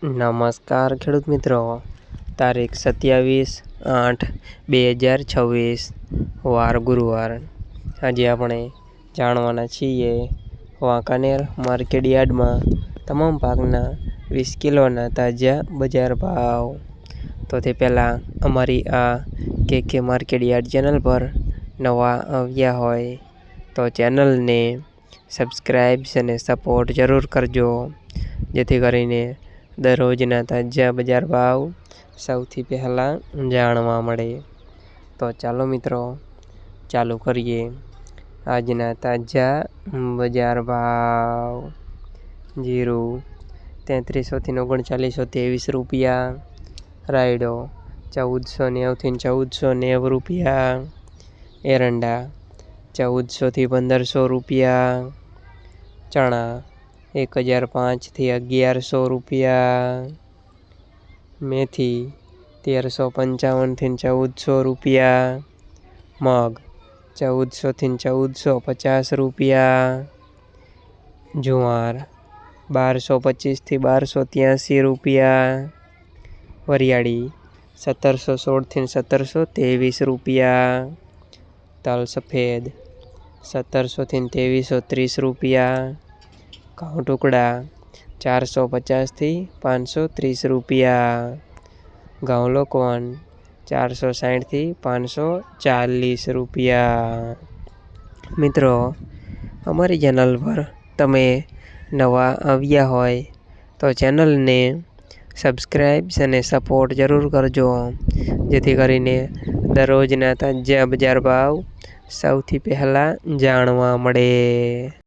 નમસ્કાર ખેડૂત મિત્રો, તારીખ 27/8/2026 વાર ગુરુવાર। આજે આપણે જાણવાના છીએ વાંકાનેર માર્કેટ યાર્ડમાં તમામ પાકના 20 કિલોના તાજા બજાર ભાવ। તો તે પહેલાં અમારી આ કે માર્કેટ યાર્ડ ચેનલ પર નવા આવ્યા હોય તો ચેનલને સબસ્ક્રાઈબ અને સપોર્ટ જરૂર કરજો, જેથી કરીને દરરોજના તાજા બજાર ભાવ સૌથી પહેલાં જાણવા મળે। તો ચાલો મિત્રો, ચાલુ કરીએ આજના તાજા બજાર ભાવ। જીરું 3300 થી 3923 રૂપિયા, રાયડો 1490 થી 1490 રૂપિયા, એરંડા 1400 થી 1500 રૂપિયા, ચણા 1005 થી 1100 રૂપિયા, મેથી 1355 થી 1400 રૂપિયા, મગ 1400 થી 1450 રૂપિયા, જુવાર 1225 થી 1283 રૂપિયા, વરિયાળી 1716 થી 1723 રૂપિયા, તલ સફેદ 1700 થી 2330 રૂપિયા, ઘઉં ટુકડા 450 થી 530 રૂપિયા, ઘઉં લોકવન 460 થી 540 રૂપિયા। મિત્રો, અમારી ચેનલ પર તમે નવા આવ્યા હોય તો ચેનલને સબસ્ક્રાઈબ અને સપોર્ટ જરૂર કરજો, જેથી કરીને દરરોજના તાજા બજાર ભાવ સૌથી પહેલાં જાણવા મળે।